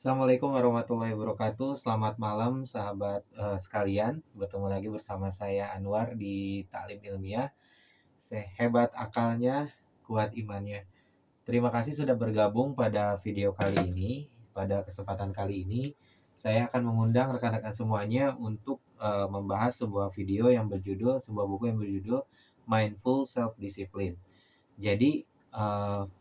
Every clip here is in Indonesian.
Assalamualaikum warahmatullahi wabarakatuh. Selamat malam sahabat sekalian. Bertemu lagi bersama saya Anwar di Taklim Ilmiah. Sehebat akalnya, kuat imannya. Terima kasih sudah bergabung pada video kali ini. Pada kesempatan kali ini, saya akan mengundang rekan-rekan semuanya untuk membahas sebuah buku yang berjudul Mindful Self Discipline. Jadi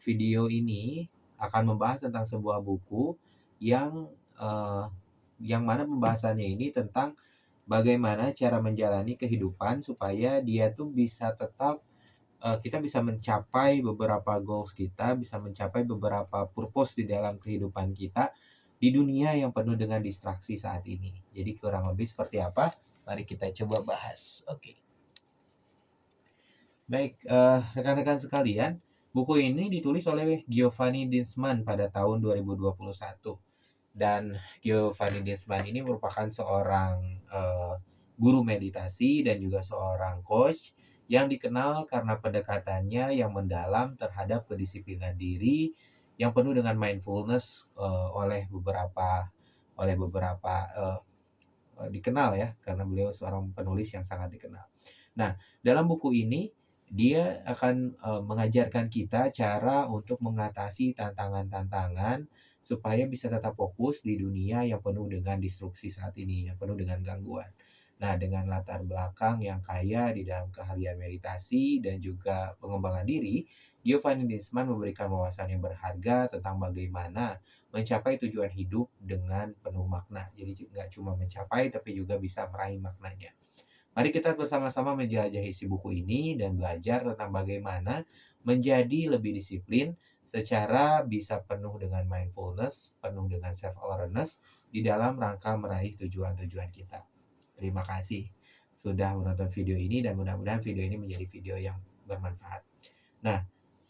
video ini akan membahas tentang sebuah buku yang eh, yang mana pembahasannya ini tentang bagaimana cara menjalani kehidupan supaya dia tuh bisa tetap kita bisa mencapai beberapa goals kita, bisa mencapai beberapa purpose di dalam kehidupan kita di dunia yang penuh dengan distraksi saat ini. Jadi kurang lebih seperti apa? Mari kita coba bahas. Oke. Baik, rekan-rekan sekalian, buku ini ditulis oleh Giovanni Dinsman pada tahun 2021. Dan Giovanni Dinsman ini merupakan seorang guru meditasi dan juga seorang coach yang dikenal karena pendekatannya yang mendalam terhadap kedisiplinan diri yang penuh dengan mindfulness dikenal ya karena beliau seorang penulis yang sangat dikenal. Nah, dalam buku ini dia akan mengajarkan kita cara untuk mengatasi tantangan-tantangan supaya bisa tetap fokus di dunia yang penuh dengan disrupsi saat ini, yang penuh dengan gangguan. Nah, dengan latar belakang yang kaya di dalam keahlian meditasi dan juga pengembangan diri, Giovanni Dinsman memberikan wawasan yang berharga tentang bagaimana mencapai tujuan hidup dengan penuh makna. Jadi nggak cuma mencapai, tapi juga bisa meraih maknanya. Mari kita bersama-sama menjelajahi isi buku ini dan belajar tentang bagaimana menjadi lebih disiplin secara bisa penuh dengan mindfulness, penuh dengan self-awareness di dalam rangka meraih tujuan-tujuan kita. Terima kasih sudah menonton video ini dan mudah-mudahan video ini menjadi video yang bermanfaat. Nah,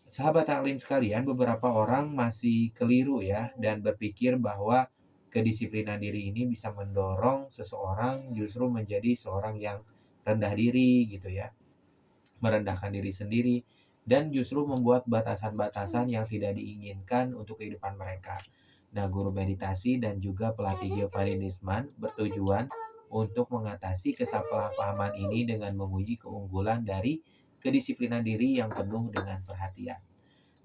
sahabat taklim sekalian, beberapa orang masih keliru ya dan berpikir bahwa kedisiplinan diri ini bisa mendorong seseorang justru menjadi seorang yang rendah diri gitu ya, merendahkan diri sendiri dan justru membuat batasan-batasan yang tidak diinginkan untuk kehidupan mereka. Nah, guru meditasi dan juga pelatih Giovanni Nisman bertujuan untuk mengatasi kesalahpahaman ini dengan memuji keunggulan dari kedisiplinan diri yang penuh dengan perhatian.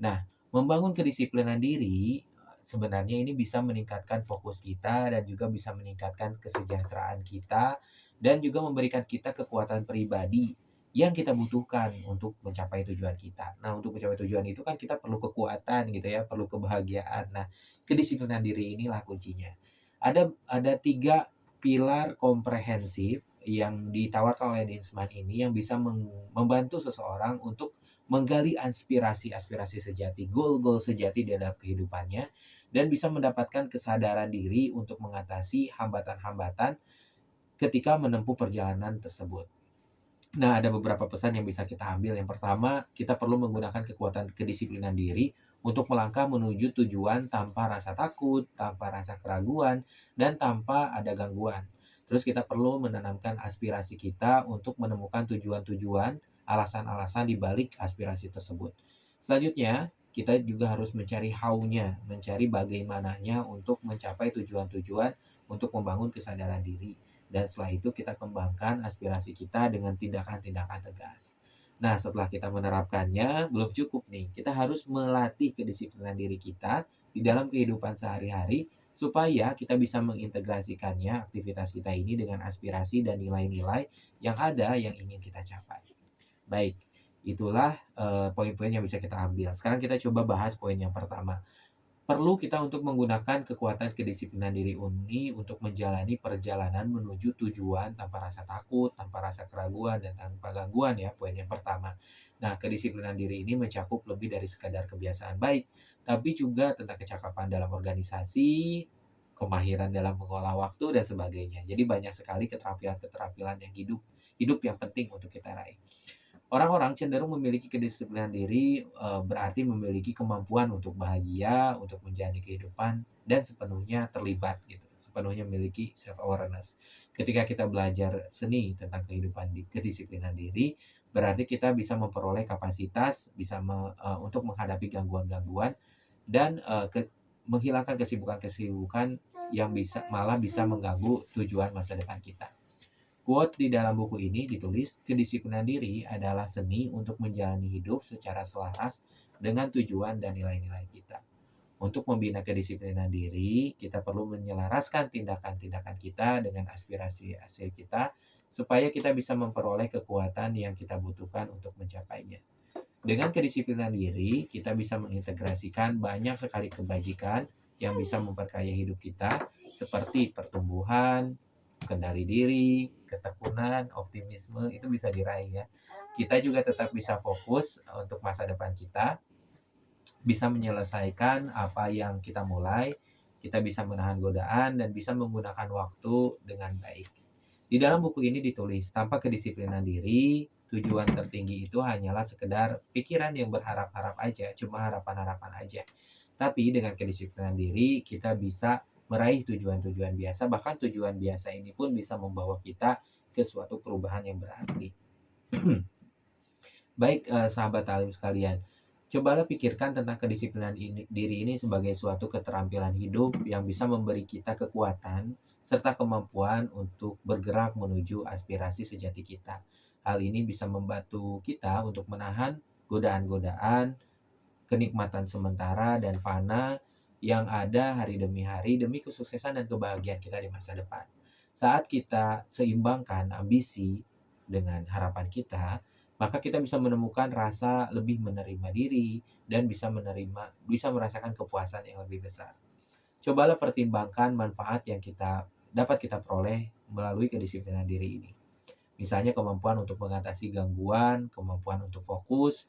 Nah, membangun kedisiplinan diri sebenarnya ini bisa meningkatkan fokus kita dan juga bisa meningkatkan kesejahteraan kita dan juga memberikan kita kekuatan pribadi yang kita butuhkan untuk mencapai tujuan kita. Nah, untuk mencapai tujuan itu kan kita perlu kekuatan gitu ya, perlu kebahagiaan. Nah, kedisiplinan diri inilah kuncinya. Ada 3 pilar komprehensif yang ditawarkan oleh Dinsman ini yang bisa membantu seseorang untuk menggali aspirasi-aspirasi sejati, goal-goal sejati di dalam kehidupannya, dan bisa mendapatkan kesadaran diri untuk mengatasi hambatan-hambatan ketika menempuh perjalanan tersebut. Nah, ada beberapa pesan yang bisa kita ambil. Yang pertama, kita perlu menggunakan kekuatan kedisiplinan diri untuk melangkah menuju tujuan tanpa rasa takut, tanpa rasa keraguan, dan tanpa ada gangguan. Terus kita perlu menanamkan aspirasi kita untuk menemukan tujuan-tujuan, alasan-alasan di balik aspirasi tersebut. Selanjutnya, kita juga harus mencari how-nya, mencari bagaimananya untuk mencapai tujuan-tujuan untuk membangun kesadaran diri. Dan setelah itu kita kembangkan aspirasi kita dengan tindakan-tindakan tegas. Nah, setelah kita menerapkannya, belum cukup nih. Kita harus melatih kedisiplinan diri kita di dalam kehidupan sehari-hari supaya kita bisa mengintegrasikannya aktivitas kita ini dengan aspirasi dan nilai-nilai yang ada yang ingin kita capai. Baik, itulah poin-poin yang bisa kita ambil. Sekarang kita coba bahas poin yang pertama. Perlu kita untuk menggunakan kekuatan kedisiplinan diri ini untuk menjalani perjalanan menuju tujuan tanpa rasa takut, tanpa rasa keraguan, dan tanpa gangguan ya, poin yang pertama. Nah, kedisiplinan diri ini mencakup lebih dari sekadar kebiasaan baik, tapi juga tentang kecakapan dalam organisasi, kemahiran dalam mengolah waktu, dan sebagainya. Jadi banyak sekali keterampilan-keterampilan yang hidup yang penting untuk kita raih. Orang-orang cenderung memiliki kedisiplinan diri, berarti memiliki kemampuan untuk bahagia, untuk menjalani kehidupan, dan sepenuhnya terlibat gitu, sepenuhnya memiliki self awareness. Ketika kita belajar seni tentang kehidupan kedisiplinan diri, berarti kita bisa memperoleh kapasitas, bisa untuk menghadapi gangguan-gangguan dan, menghilangkan kesibukan-kesibukan yang malah bisa mengganggu tujuan masa depan kita. Quote di dalam buku ini ditulis, kedisiplinan diri adalah seni untuk menjalani hidup secara selaras dengan tujuan dan nilai-nilai kita. Untuk membina kedisiplinan diri, kita perlu menyelaraskan tindakan-tindakan kita dengan aspirasi hasil kita, supaya kita bisa memperoleh kekuatan yang kita butuhkan untuk mencapainya. Dengan kedisiplinan diri, kita bisa mengintegrasikan banyak sekali kebajikan yang bisa memperkaya hidup kita, seperti pertumbuhan, kendali diri, ketekunan, optimisme, itu bisa diraih ya. Kita juga tetap bisa fokus untuk masa depan kita, bisa menyelesaikan apa yang kita mulai, kita bisa menahan godaan, dan bisa menggunakan waktu dengan baik. Di dalam buku ini ditulis, tanpa kedisiplinan diri, tujuan tertinggi itu hanyalah sekedar pikiran yang berharap-harap aja, cuma harapan-harapan aja. Tapi dengan kedisiplinan diri, kita bisa meraih tujuan-tujuan biasa, bahkan tujuan biasa ini pun bisa membawa kita ke suatu perubahan yang berarti. Baik, sahabat alim sekalian, cobalah pikirkan tentang kedisiplinan diri ini sebagai suatu keterampilan hidup yang bisa memberi kita kekuatan serta kemampuan untuk bergerak menuju aspirasi sejati kita. Hal ini bisa membantu kita untuk menahan godaan-godaan, kenikmatan sementara dan fana yang ada hari demi hari demi kesuksesan dan kebahagiaan kita di masa depan. Saat kita seimbangkan ambisi dengan harapan kita, maka kita bisa menemukan rasa lebih menerima diri dan bisa merasakan kepuasan yang lebih besar. Cobalah pertimbangkan manfaat yang dapat kita peroleh melalui kedisiplinan diri ini. Misalnya kemampuan untuk mengatasi gangguan, kemampuan untuk fokus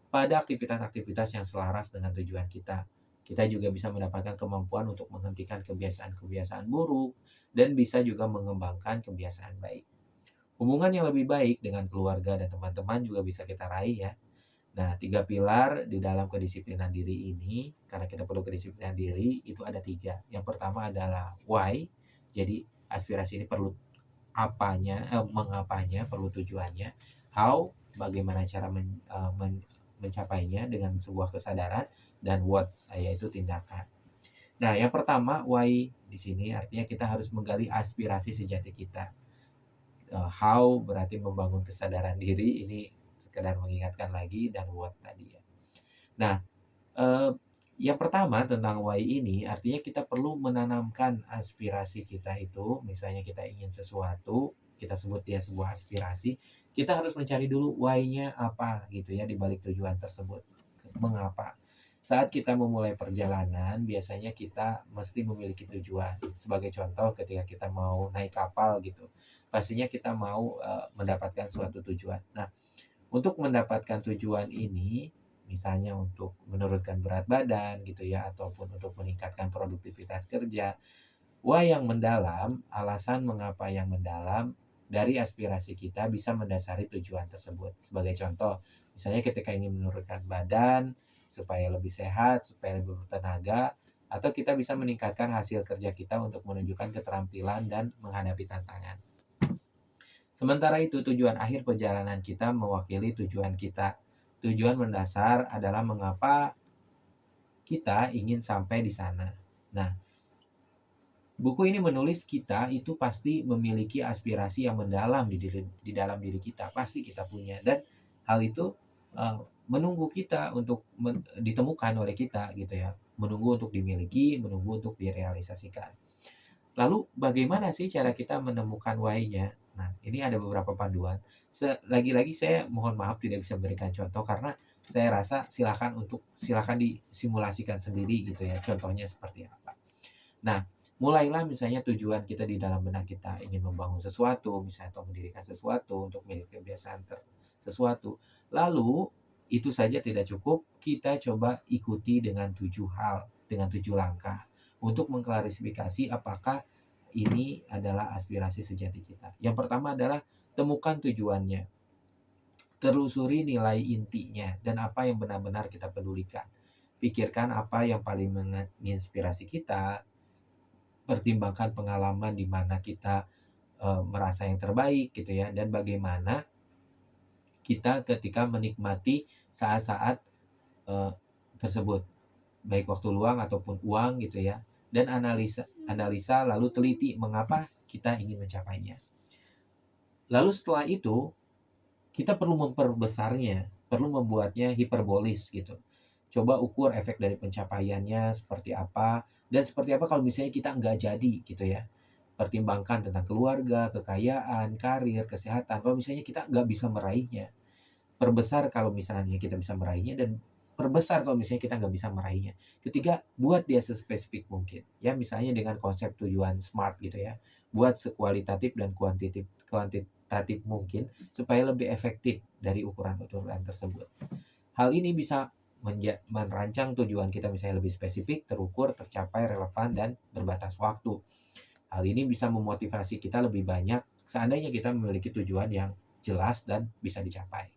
pada aktivitas-aktivitas yang selaras dengan tujuan kita. Kita juga bisa mendapatkan kemampuan untuk menghentikan kebiasaan-kebiasaan buruk dan bisa juga mengembangkan kebiasaan baik. Hubungan yang lebih baik dengan keluarga dan teman-teman juga bisa kita raih ya. Nah, 3 pilar di dalam kedisiplinan diri ini, karena kita perlu kedisiplinan diri, itu ada 3. Yang pertama adalah why, jadi aspirasi ini perlu mengapanya, perlu tujuannya. How, bagaimana cara mencapainya dengan sebuah kesadaran. Dan what, yaitu tindakan. Nah, yang pertama, why di sini artinya kita harus menggali aspirasi sejati kita. How berarti membangun kesadaran diri, ini sekedar mengingatkan lagi, dan what tadi ya. Nah, yang pertama tentang why ini artinya kita perlu menanamkan aspirasi kita itu, misalnya kita ingin sesuatu, kita sebut dia sebuah aspirasi, kita harus mencari dulu why-nya apa gitu ya di balik tujuan tersebut. Mengapa? Saat kita memulai perjalanan, biasanya kita mesti memiliki tujuan. Sebagai contoh, ketika kita mau naik kapal gitu, pastinya kita mau mendapatkan suatu tujuan. Nah, untuk mendapatkan tujuan ini, misalnya untuk menurunkan berat badan gitu ya, ataupun untuk meningkatkan produktivitas kerja, why yang mendalam, alasan mengapa yang mendalam dari aspirasi kita bisa mendasari tujuan tersebut. Sebagai contoh, misalnya ketika ingin menurunkan badan supaya lebih sehat, supaya lebih bertenaga, atau kita bisa meningkatkan hasil kerja kita untuk menunjukkan keterampilan dan menghadapi tantangan. Sementara itu, tujuan akhir perjalanan kita mewakili tujuan kita. Tujuan mendasar adalah mengapa kita ingin sampai di sana. Nah, buku ini menulis kita itu pasti memiliki aspirasi yang mendalam di dalam diri kita. Pasti kita punya. Dan hal itu menunggu kita untuk ditemukan oleh kita gitu ya. Menunggu untuk dimiliki, menunggu untuk direalisasikan. Lalu bagaimana sih cara kita menemukan why-nya? Nah, ini ada beberapa panduan. Lagi-lagi saya mohon maaf tidak bisa memberikan contoh karena saya rasa silakan disimulasikan sendiri gitu ya. Contohnya seperti apa. Nah, mulailah misalnya tujuan kita di dalam benak kita ingin membangun sesuatu, misalnya atau mendirikan sesuatu untuk memiliki kebiasaan sesuatu. Lalu itu saja tidak cukup, kita coba ikuti dengan 7 hal, dengan 7 langkah untuk mengklarifikasi apakah ini adalah aspirasi sejati kita. Yang pertama adalah temukan tujuannya. Telusuri nilai intinya dan apa yang benar-benar kita pedulikan. Pikirkan apa yang paling menginspirasi kita. Pertimbangkan pengalaman di mana kita merasa yang terbaik gitu ya, dan bagaimana kita ketika menikmati saat-saat tersebut. baik waktu luang ataupun uang gitu ya, dan analisa analisa lalu teliti mengapa kita ingin mencapainya. Lalu setelah itu kita perlu memperbesarnya, perlu membuatnya hiperbolis gitu. Coba ukur efek dari pencapaiannya seperti apa, dan seperti apa kalau misalnya kita nggak jadi gitu ya. Pertimbangkan tentang keluarga, kekayaan, karir, kesehatan. Kalau misalnya kita nggak bisa meraihnya, perbesar kalau misalnya kita bisa meraihnya, dan perbesar kalau misalnya kita nggak bisa meraihnya. Ketiga, buat dia sespesifik mungkin. Ya, misalnya dengan konsep tujuan SMART gitu ya. Buat sekualitatif dan kuantitatif mungkin supaya lebih efektif dari ukuran-ukuran tersebut. Hal ini bisa merancang tujuan kita misalnya lebih spesifik, terukur, tercapai, relevan, dan berbatas waktu. Hal ini bisa memotivasi kita lebih banyak seandainya kita memiliki tujuan yang jelas dan bisa dicapai.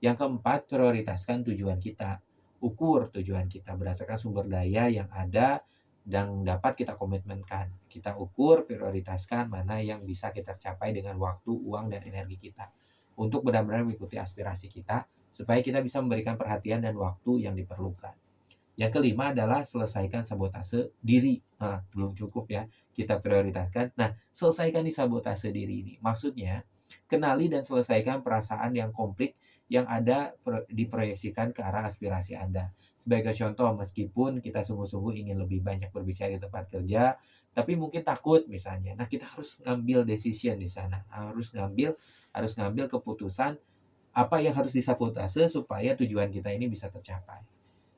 Yang keempat, prioritaskan tujuan kita. Ukur tujuan kita berdasarkan sumber daya yang ada dan dapat kita komitmenkan. Kita ukur, prioritaskan mana yang bisa kita capai dengan waktu, uang, dan energi kita. Untuk benar-benar mengikuti aspirasi kita, supaya kita bisa memberikan perhatian dan waktu yang diperlukan. Yang kelima adalah selesaikan sabotase diri. Nah, belum cukup ya, kita prioritaskan. Nah, selesaikan di sabotase diri ini. Maksudnya, kenali dan selesaikan perasaan yang konflik yang ada diproyeksikan ke arah aspirasi Anda. Sebagai contoh, meskipun kita sungguh-sungguh ingin lebih banyak berbicara di tempat kerja, tapi mungkin takut misalnya. Nah, kita harus ngambil decision di sana. Harus ngambil keputusan apa yang harus disabotase supaya tujuan kita ini bisa tercapai.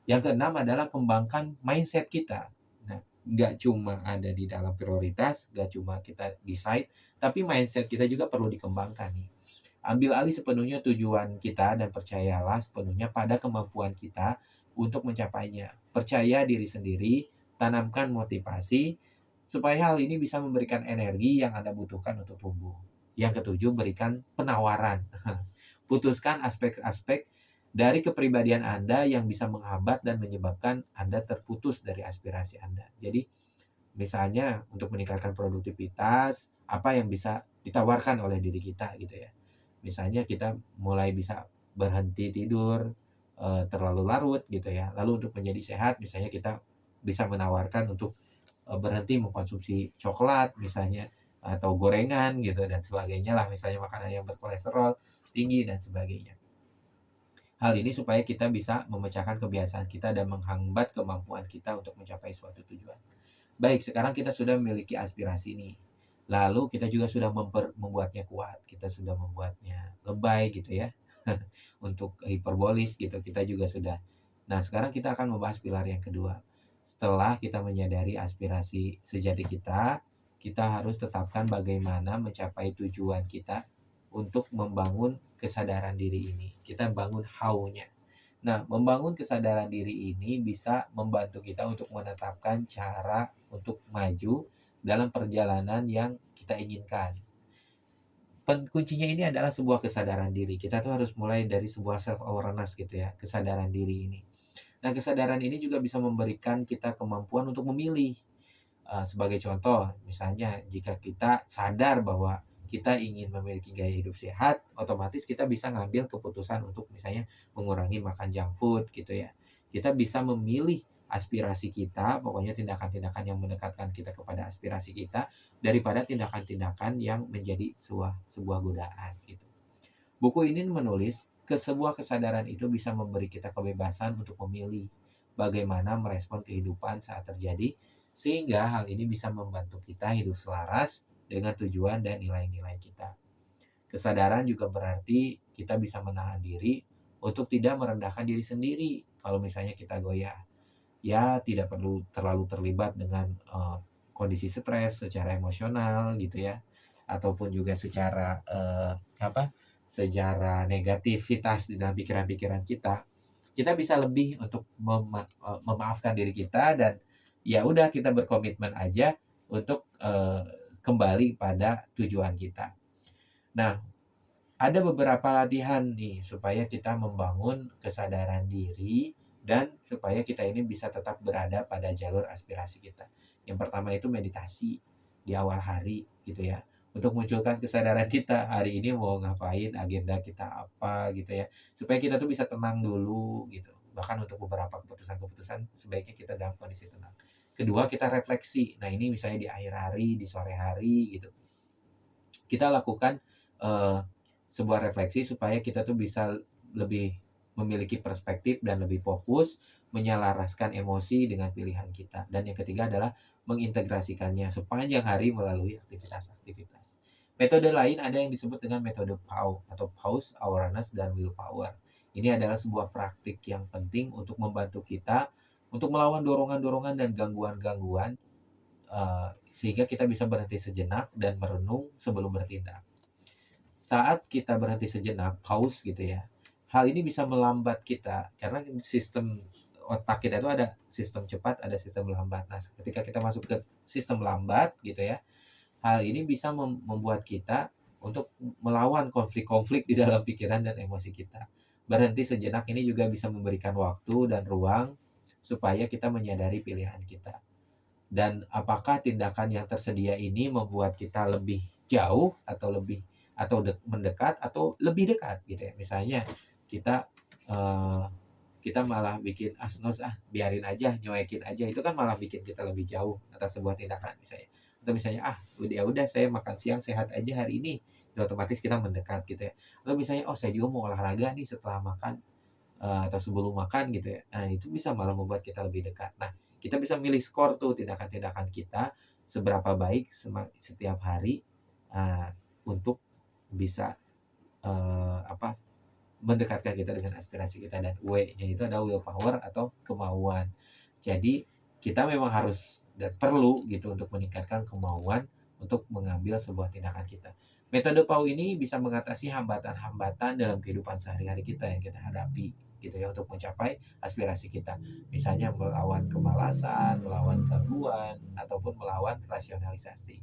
Yang keenam adalah kembangkan mindset kita. Nah, nggak cuma ada di dalam prioritas, nggak cuma kita decide, tapi mindset kita juga perlu dikembangkan nih. Ambil alih sepenuhnya tujuan kita dan percayalah sepenuhnya pada kemampuan kita untuk mencapainya. Percaya diri sendiri, tanamkan motivasi, supaya hal ini bisa memberikan energi yang Anda butuhkan untuk tumbuh. Yang ketujuh, berikan penawaran. Putuskan aspek-aspek dari kepribadian Anda yang bisa menghambat dan menyebabkan Anda terputus dari aspirasi Anda. Jadi, misalnya untuk meningkatkan produktivitas, apa yang bisa ditawarkan oleh diri kita gitu ya. Misalnya kita mulai bisa berhenti tidur terlalu larut gitu ya. Lalu untuk menjadi sehat, misalnya kita bisa menawarkan untuk berhenti mengkonsumsi coklat misalnya, atau gorengan gitu dan sebagainya lah, misalnya makanan yang berkolesterol tinggi dan sebagainya. Hal ini supaya kita bisa memecahkan kebiasaan kita dan menghambat kemampuan kita untuk mencapai suatu tujuan. Baik, sekarang kita sudah memiliki aspirasi ini. Lalu kita juga sudah membuatnya kuat, kita sudah membuatnya lebay gitu ya. Untuk hiperbolis gitu, kita juga sudah. Nah, sekarang kita akan membahas pilar yang kedua. Setelah kita menyadari aspirasi sejati kita harus tetapkan bagaimana mencapai tujuan kita untuk membangun kesadaran diri ini. Kita bangun how-nya. Nah, membangun kesadaran diri ini bisa membantu kita untuk menetapkan cara untuk maju dalam perjalanan yang kita inginkan. Kuncinya ini adalah sebuah kesadaran diri. Kita tuh harus mulai dari sebuah self awareness gitu ya, kesadaran diri ini. Nah, kesadaran ini juga bisa memberikan kita kemampuan untuk memilih. Sebagai contoh, misalnya jika kita sadar bahwa kita ingin memiliki gaya hidup sehat, otomatis kita bisa ngambil keputusan untuk misalnya mengurangi makan junk food gitu ya. Kita bisa memilih aspirasi kita, pokoknya tindakan-tindakan yang mendekatkan kita kepada aspirasi kita daripada tindakan-tindakan yang menjadi sebuah godaan gitu. Buku ini menulis sebuah kesadaran itu bisa memberi kita kebebasan untuk memilih bagaimana merespon kehidupan saat terjadi, sehingga hal ini bisa membantu kita hidup selaras dengan tujuan dan nilai-nilai kita. Kesadaran juga berarti kita bisa menahan diri untuk tidak merendahkan diri sendiri. Kalau misalnya kita goyah, ya tidak perlu terlalu terlibat dengan kondisi stres secara emosional gitu ya, ataupun juga secara secara negativitas di dalam pikiran-pikiran kita. Kita bisa lebih untuk memaafkan diri kita, dan ya udah kita berkomitmen aja untuk kembali pada tujuan kita. Nah, ada beberapa latihan nih supaya kita membangun kesadaran diri dan supaya kita ini bisa tetap berada pada jalur aspirasi kita. Yang pertama itu meditasi di awal hari gitu ya. Untuk munculkan kesadaran kita hari ini mau ngapain, agenda kita apa gitu ya. Supaya kita tuh bisa tenang dulu gitu. bahkan untuk beberapa keputusan-keputusan sebaiknya kita dalam kondisi tenang. Kedua, kita refleksi. Nah, ini misalnya di akhir hari, di sore hari gitu. Kita lakukan sebuah refleksi supaya kita tuh bisa lebih memiliki perspektif dan lebih fokus menyelaraskan emosi dengan pilihan kita. Dan yang ketiga adalah mengintegrasikannya sepanjang hari melalui aktivitas-aktivitas. Metode lain ada yang disebut dengan metode PAU atau Pause, Awareness, dan Willpower. Ini adalah sebuah praktik yang penting untuk membantu kita untuk melawan dorongan-dorongan dan gangguan-gangguan sehingga kita bisa berhenti sejenak dan merenung sebelum bertindak. Saat kita berhenti sejenak, pause gitu ya, hal ini bisa melambat kita karena sistem otak kita itu ada sistem cepat, ada sistem lambat. Nah, ketika kita masuk ke sistem lambat gitu ya, hal ini bisa membuat kita untuk melawan konflik-konflik di dalam pikiran dan emosi kita. Berhenti sejenak ini juga bisa memberikan waktu dan ruang supaya kita menyadari pilihan kita. Dan apakah tindakan yang tersedia ini membuat kita lebih jauh atau mendekat atau lebih dekat gitu ya. Misalnya kita kita malah bikin asnos, biarin aja, nyuekin aja, itu kan malah bikin kita lebih jauh atas sebuah tindakan misalnya. Atau misalnya udah saya makan siang sehat aja hari ini, itu otomatis kita mendekat gitu ya. Atau misalnya saya juga mau olahraga nih setelah makan atau sebelum makan gitu ya. Nah, itu bisa malah membuat kita lebih dekat. Nah, kita bisa milih skor tuh tindakan-tindakan kita seberapa baik setiap hari untuk bisa mendekatkan kita dengan aspirasi kita. Dan W-nya itu adalah willpower atau kemauan. Jadi kita memang harus dan perlu gitu untuk meningkatkan kemauan untuk mengambil sebuah tindakan kita. Metode PAU ini bisa mengatasi hambatan-hambatan dalam kehidupan sehari-hari kita yang kita hadapi gitu ya untuk mencapai aspirasi kita. Misalnya melawan kemalasan, melawan gangguan, ataupun melawan rasionalisasi.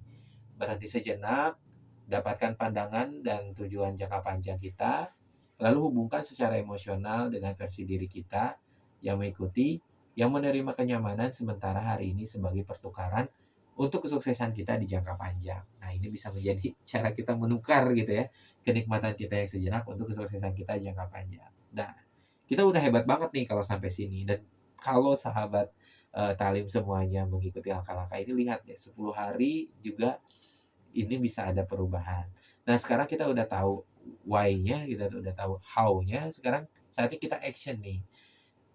Berhenti sejenak, dapatkan pandangan dan tujuan jangka panjang kita, lalu hubungkan secara emosional dengan versi diri kita yang mengikuti, yang menerima kenyamanan sementara hari ini sebagai pertukaran untuk kesuksesan kita di jangka panjang. Nah, ini bisa menjadi cara kita menukar gitu ya, kenikmatan kita yang sejenak untuk kesuksesan kita jangka panjang. Nah, kita udah hebat banget nih kalau sampai sini. Dan kalau sahabat Talim semuanya mengikuti langkah-langkah ini, lihat ya, 10 hari juga ini bisa ada perubahan. Nah, sekarang kita udah tahu why-nya, kita udah tahu how-nya, sekarang saatnya kita action nih.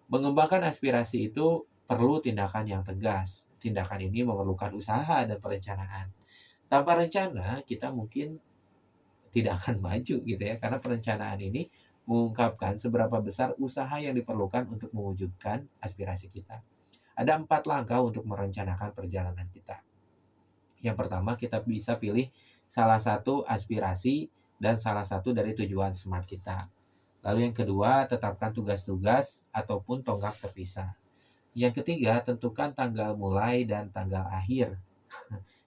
Mengembangkan aspirasi itu perlu tindakan yang tegas. Tindakan ini memerlukan usaha dan perencanaan. Tanpa rencana, kita mungkin tidak akan maju gitu ya, karena perencanaan ini mengungkapkan seberapa besar usaha yang diperlukan untuk mewujudkan aspirasi kita. Ada 4 langkah untuk merencanakan perjalanan kita. Yang pertama, kita bisa pilih salah satu aspirasi dan salah satu dari tujuan SMART kita. Lalu yang kedua, tetapkan tugas-tugas ataupun tonggak terpisah. Yang ketiga, tentukan tanggal mulai dan tanggal akhir.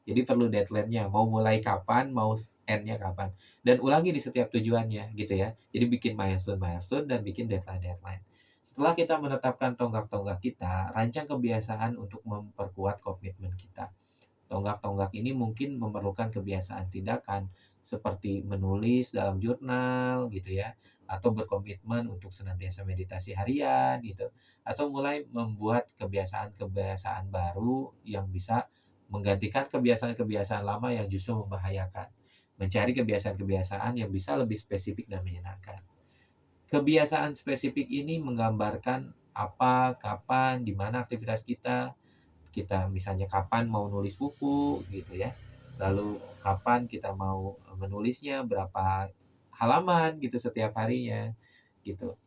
Jadi perlu deadline-nya, mau mulai kapan, mau end-nya kapan. Dan ulangi di setiap tujuannya gitu ya. Jadi bikin milestone dan bikin deadline. Setelah kita menetapkan tonggak-tonggak kita, rancang kebiasaan untuk memperkuat komitmen kita. Tonggak-tonggak ini mungkin memerlukan kebiasaan tindakan seperti menulis dalam jurnal gitu ya, atau berkomitmen untuk senantiasa meditasi harian gitu, atau mulai membuat kebiasaan-kebiasaan baru yang bisa menggantikan kebiasaan-kebiasaan lama yang justru membahayakan. Mencari kebiasaan-kebiasaan yang bisa lebih spesifik dan menyenangkan. Kebiasaan spesifik ini menggambarkan apa, kapan, di mana aktivitas kita misalnya kapan mau nulis buku gitu ya, lalu kapan kita mau menulisnya, berapa halaman gitu setiap harinya gitu.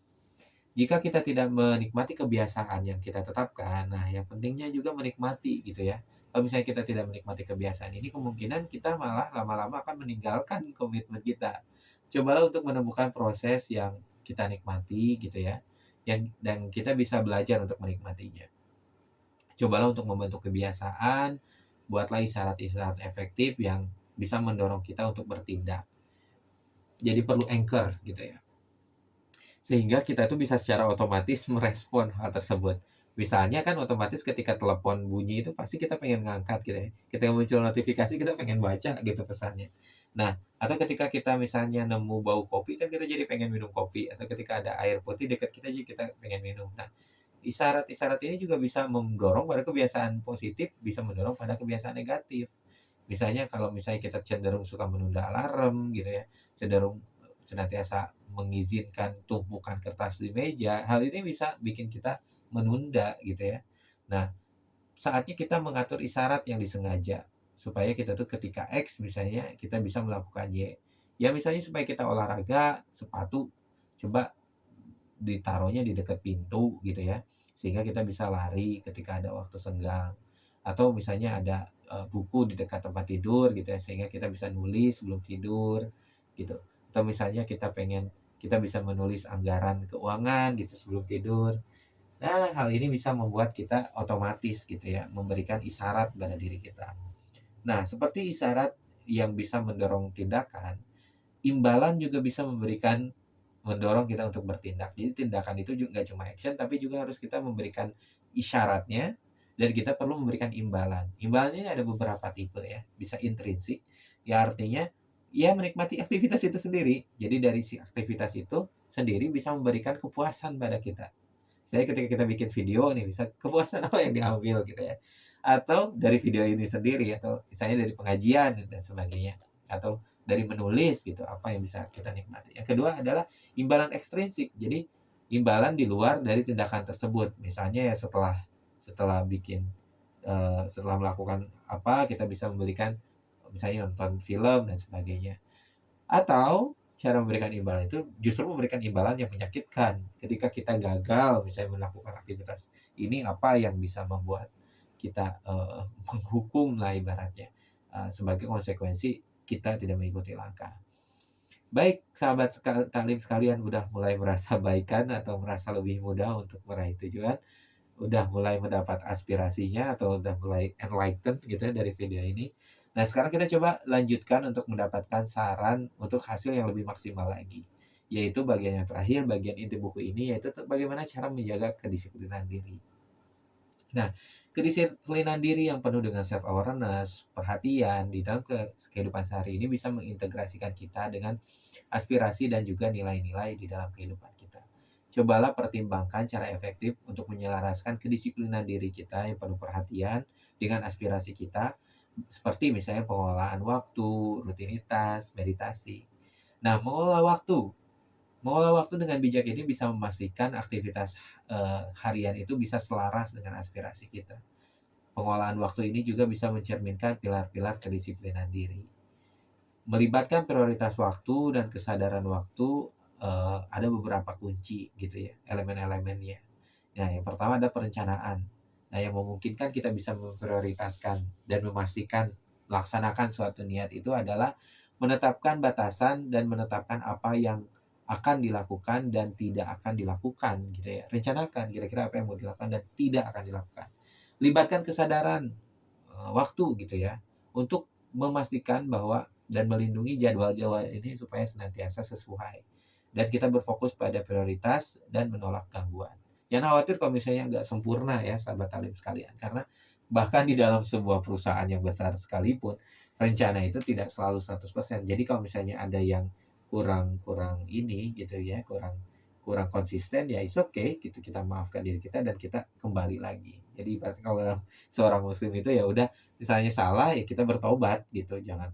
Jika kita tidak menikmati kebiasaan yang kita tetapkan, nah yang pentingnya juga menikmati gitu ya. Kalau misalnya kita tidak menikmati kebiasaan ini, kemungkinan kita malah lama-lama akan meninggalkan komitmen kita. Cobalah untuk menemukan proses yang kita nikmati gitu ya, dan kita bisa belajar untuk menikmatinya. Cobalah untuk membentuk kebiasaan, buatlah isyarat-isyarat efektif yang bisa mendorong kita untuk bertindak. Jadi perlu anchor gitu ya. Sehingga kita tuh bisa secara otomatis merespon hal tersebut. Misalnya kan otomatis ketika telepon bunyi itu pasti kita pengen ngangkat gitu ya. Ketika muncul notifikasi kita pengen baca gitu pesannya. Nah, atau ketika kita misalnya nemu bau kopi kan kita jadi pengen minum kopi, atau ketika ada air putih dekat kita jadi kita pengen minum. Nah, isyarat-isyarat ini juga bisa mendorong pada kebiasaan positif, bisa mendorong pada kebiasaan negatif. Misalnya kalau misalnya kita cenderung suka menunda alarm gitu ya, cenderung senantiasa mengizinkan tumpukan kertas di meja, hal ini bisa bikin kita menunda gitu ya. Nah, saatnya kita mengatur isyarat yang disengaja, supaya kita tuh ketika X misalnya, kita bisa melakukan Y. Ya misalnya supaya kita olahraga, sepatu coba ditaruhnya di dekat pintu gitu ya, sehingga kita bisa lari ketika ada waktu senggang. Atau misalnya ada, buku di dekat tempat tidur gitu ya, sehingga kita bisa nulis sebelum tidur, gitu. Atau misalnya kita bisa menulis anggaran keuangan gitu sebelum tidur. Nah, hal ini bisa membuat kita otomatis gitu ya, memberikan isyarat pada diri kita. Nah, seperti isyarat yang bisa mendorong tindakan, imbalan juga bisa mendorong kita untuk bertindak. Jadi tindakan itu juga nggak cuma action, tapi juga harus kita memberikan isyaratnya, dan kita perlu memberikan imbalan. Imbalan ini ada beberapa tipe ya, bisa intrinsik, ya artinya ya menikmati aktivitas itu sendiri. Jadi dari si aktivitas itu sendiri bisa memberikan kepuasan pada kita. Saya ketika kita bikin video nih, bisa kepuasan apa yang diambil gitu ya. Atau dari video ini sendiri, atau misalnya dari pengajian dan sebagainya. Atau dari menulis gitu, apa yang bisa kita nikmati. Yang kedua adalah imbalan ekstrinsik. Jadi imbalan di luar dari tindakan tersebut. Misalnya ya setelah setelah bikin setelah melakukan apa, kita bisa memberikan misalnya nonton film dan sebagainya. Atau cara memberikan imbalan itu justru memberikan imbalan yang menyakitkan. Ketika kita gagal misalnya melakukan aktivitas ini, apa yang bisa membuat kita, menghukum lah ibaratnya, sebagai konsekuensi kita tidak mengikuti langkah. Baik, sahabat taklim sekalian, udah mulai merasa baikan atau merasa lebih mudah untuk meraih tujuan, udah mulai mendapat aspirasinya atau udah mulai enlightened gitu ya dari video ini. Nah, sekarang kita coba lanjutkan untuk mendapatkan saran untuk hasil yang lebih maksimal lagi. Yaitu bagian yang terakhir, bagian inti buku ini, yaitu bagaimana cara menjaga kedisiplinan diri. Nah, kedisiplinan diri yang penuh dengan self awareness, perhatian di dalam kehidupan sehari ini bisa mengintegrasikan kita dengan aspirasi dan juga nilai-nilai di dalam kehidupan kita. Cobalah pertimbangkan cara efektif untuk menyelaraskan kedisiplinan diri kita yang penuh perhatian dengan aspirasi kita, seperti misalnya pengelolaan waktu, rutinitas, meditasi. Nah, mengolah waktu dengan bijak ini bisa memastikan aktivitas harian itu bisa selaras dengan aspirasi kita. Pengolahan waktu ini juga bisa mencerminkan pilar-pilar kedisiplinan diri. Melibatkan prioritas waktu dan kesadaran waktu, ada beberapa kunci gitu ya, elemen-elemennya. Nah, yang pertama ada perencanaan. Nah, yang memungkinkan kita bisa memprioritaskan dan memastikan melaksanakan suatu niat itu adalah menetapkan batasan dan menetapkan apa yang akan dilakukan dan tidak akan dilakukan gitu ya. Rencanakan kira-kira apa yang mau dilakukan dan tidak akan dilakukan. Libatkan kesadaran, waktu gitu ya, untuk memastikan bahwa dan melindungi jadwal-jadwal ini supaya senantiasa sesuai. Dan kita berfokus pada prioritas dan menolak gangguan. Jangan khawatir kalau misalnya nggak sempurna ya sahabat talim sekalian, karena bahkan di dalam sebuah perusahaan yang besar sekalipun, rencana itu tidak selalu 100%. Jadi kalau misalnya ada yang kurang kurang ini gitu ya, kurang kurang konsisten, ya it's okay gitu, kita maafkan diri kita dan kita kembali lagi. Jadi ibaratnya kalau dalam seorang muslim itu ya udah, misalnya salah ya kita bertobat gitu, jangan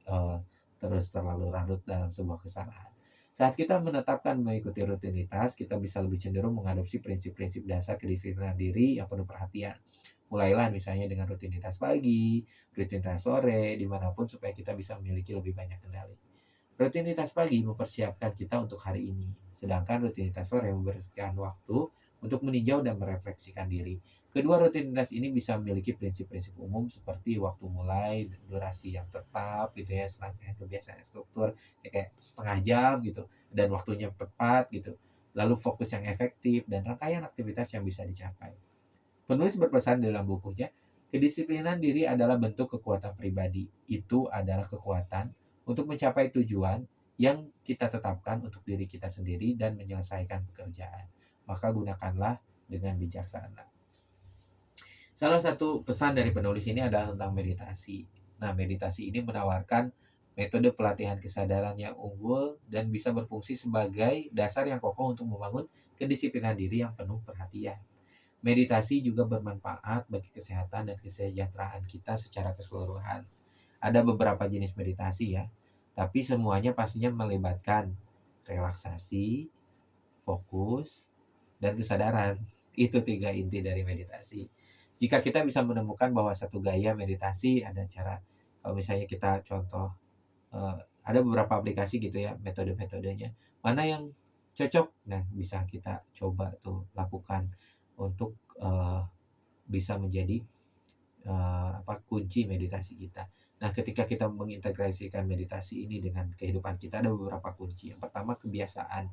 eh, terus terlalu larut dalam sebuah kesalahan. Saat kita menetapkan mengikuti rutinitas, kita bisa lebih cenderung mengadopsi prinsip-prinsip dasar kedisiplinan diri yang penuh perhatian. Mulailah misalnya dengan rutinitas pagi, rutinitas sore, dimanapun supaya kita bisa memiliki lebih banyak kendali. Rutinitas pagi mempersiapkan kita untuk hari ini, sedangkan rutinitas sore memberikan waktu untuk meninjau dan merefleksikan diri. Kedua rutinitas ini bisa memiliki prinsip-prinsip umum seperti waktu mulai, durasi yang tetap gitu ya, serangkaian kebiasaan struktur ya kayak setengah jam gitu, dan waktunya tepat gitu. Lalu fokus yang efektif dan rangkaian aktivitas yang bisa dicapai. Penulis berpesan dalam bukunya, kedisiplinan diri adalah bentuk kekuatan pribadi. Itu adalah kekuatan untuk mencapai tujuan yang kita tetapkan untuk diri kita sendiri dan menyelesaikan pekerjaan. Maka gunakanlah dengan bijaksana. Salah satu pesan dari penulis ini adalah tentang meditasi. Nah, meditasi ini menawarkan metode pelatihan kesadaran yang unggul dan bisa berfungsi sebagai dasar yang kokoh untuk membangun kedisiplinan diri yang penuh perhatian. Meditasi juga bermanfaat bagi kesehatan dan kesejahteraan kita secara keseluruhan. Ada beberapa jenis meditasi ya, tapi semuanya pastinya melibatkan relaksasi, fokus, dan kesadaran. Itu 3 inti dari meditasi. Jika kita bisa menemukan bahwa satu gaya meditasi ada cara, kalau misalnya kita contoh, ada beberapa aplikasi gitu ya metode-metodenya, mana yang cocok, nah bisa kita coba tuh lakukan untuk, bisa menjadi, kunci meditasi kita. Nah, ketika kita mengintegrasikan meditasi ini dengan kehidupan kita ada beberapa kunci. Yang pertama kebiasaan.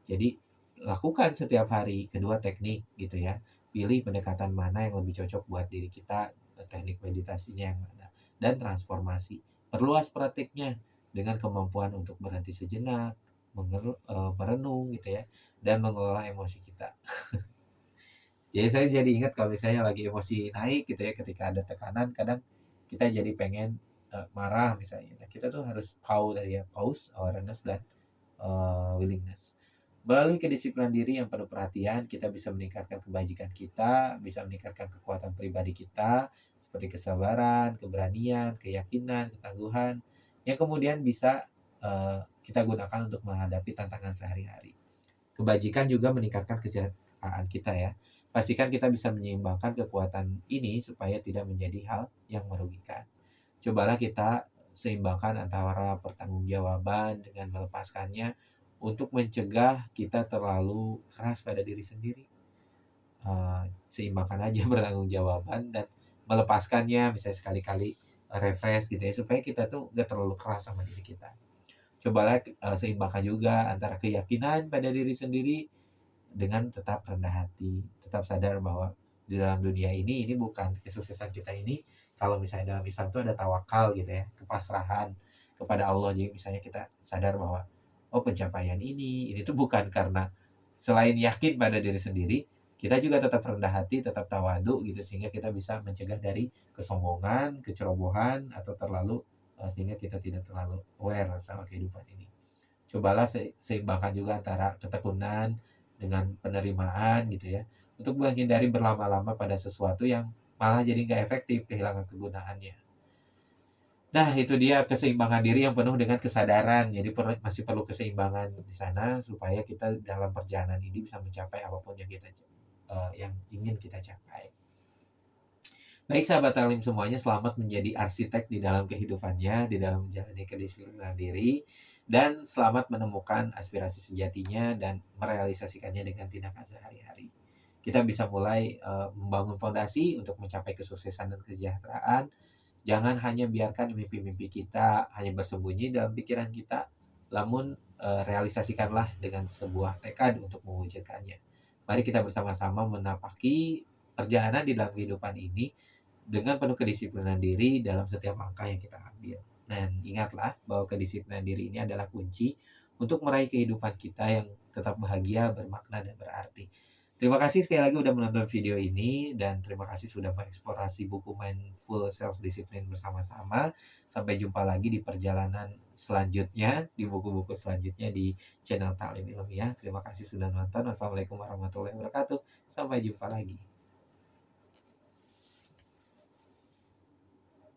Jadi lakukan setiap hari. Kedua teknik gitu ya. Pilih pendekatan mana yang lebih cocok buat diri kita, teknik meditasinya yang mana. Dan transformasi. Perluas praktiknya dengan kemampuan untuk berhenti sejenak, merenung gitu ya, dan mengelola emosi kita. Jadi saya jadi ingat kalau misalnya lagi emosi naik gitu ya, ketika ada tekanan kadang kita jadi pengen, marah misalnya. Nah, kita tuh harus tadi ya, pause, awareness, dan, willingness. Melalui kedisiplinan diri yang penuh perhatian, kita bisa meningkatkan kebajikan kita, bisa meningkatkan kekuatan pribadi kita, seperti kesabaran, keberanian, keyakinan, ketangguhan, yang kemudian bisa, kita gunakan untuk menghadapi tantangan sehari-hari. Kebajikan juga meningkatkan kesejahteraan kita ya. Pastikan kita bisa menyeimbangkan kekuatan ini supaya tidak menjadi hal yang merugikan. Cobalah kita seimbangkan antara pertanggungjawaban dengan melepaskannya untuk mencegah kita terlalu keras pada diri sendiri. Seimbangkan aja pertanggungjawaban dan melepaskannya, misalnya sekali-kali refresh gitu ya, supaya kita tuh gak terlalu keras sama diri kita. Cobalah, seimbangkan juga antara keyakinan pada diri sendiri dengan tetap rendah hati, tetap sadar bahwa di dalam dunia ini bukan kesuksesan kita ini, kalau misalnya dalam Islam itu ada tawakal gitu ya, kepasrahan kepada Allah. Jadi misalnya kita sadar bahwa, oh pencapaian ini tuh bukan karena selain yakin pada diri sendiri, kita juga tetap rendah hati, tetap tawadu gitu, sehingga kita bisa mencegah dari kesombongan, kecerobohan, atau terlalu, sehingga kita tidak terlalu aware sama kehidupan ini. Cobalah seimbangkan juga antara ketekunan dengan penerimaan gitu ya, untuk menghindari berlama-lama pada sesuatu yang malah jadi nggak efektif, kehilangan kegunaannya. Nah, itu dia keseimbangan diri yang penuh dengan kesadaran. Jadi masih perlu keseimbangan di sana supaya kita dalam perjalanan ini bisa mencapai apapun yang yang ingin kita capai. Baik sahabat taklim semuanya, selamat menjadi arsitek di dalam kehidupannya, di dalam menjalani kedisiplinan diri, dan selamat menemukan aspirasi sejatinya dan merealisasikannya dengan tindakan sehari-hari. Kita bisa mulai membangun fondasi untuk mencapai kesuksesan dan kesejahteraan. Jangan hanya biarkan mimpi-mimpi kita hanya bersembunyi dalam pikiran kita, namun realisasikanlah dengan sebuah tekad untuk mewujudkannya. Mari kita bersama-sama menapaki perjalanan di dalam kehidupan ini dengan penuh kedisiplinan diri dalam setiap langkah yang kita ambil. Dan ingatlah bahwa kedisiplinan diri ini adalah kunci untuk meraih kehidupan kita yang tetap bahagia, bermakna, dan berarti. Terima kasih sekali lagi udah menonton video ini, dan terima kasih sudah mengeksplorasi buku Mindful Self Discipline bersama-sama. Sampai jumpa lagi di perjalanan selanjutnya, di buku-buku selanjutnya di channel Taklim Ilmiah. Terima kasih sudah nonton. Wassalamualaikum warahmatullahi wabarakatuh. Sampai jumpa lagi.